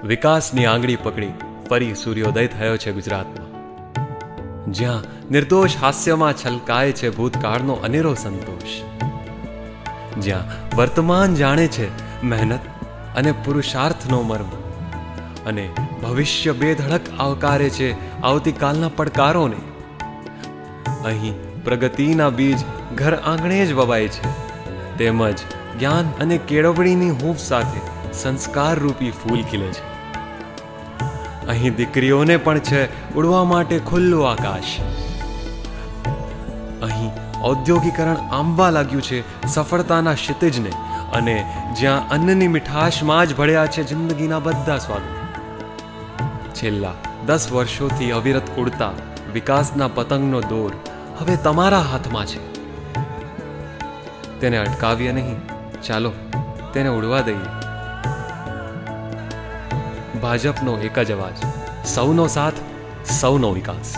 વિકાસની આંગળી પકડી ફરી સૂર્યોદય થયો છે ગુજરાતમાં, જ્યાં નિર્દોષ હાસ્યમાં છલકાય છે ભૂતકાળનો અનેરો સંતોષ, જ્યાં વર્તમાન જાણે છે મહેનત અને પુરુષાર્થનો મર્મ, અને ભવિષ્ય બેધડક આવકારે છે આવતીકાલના પડકારોને. અહીં પ્રગતિના બીજ ઘર આંગણે જ વવાય છે, તેમજ જ્ઞાન અને કેળવણીની હૂંફ સાથે સંસ્કાર રૂપી ફૂલ ખીલે છે. અહીં દીકરીઓને પણ છે ઉડવા માટે ખુલ્લું આકાશ. અહીં ઔદ્યોગિકરણ આંબવા લાગ્યું છે સફળતાના ક્ષિતિજને, અને જ્યાં અન્નની મીઠાશમાં જ ભળ્યા છે જિંદગીના બધા સ્વાદો. છેલ્લા 10 વર્ષોથી અવિરત ઉડતા વિકાસના પતંગનો દોર હવે તમારા હાથમાં છે. તેને અટકાવીએ નહીં, ચાલો તેને ઉડવા દઈએ. ભાજપનો એક જ અવાજ, સૌનો સાથ, સૌનો વિકાસ.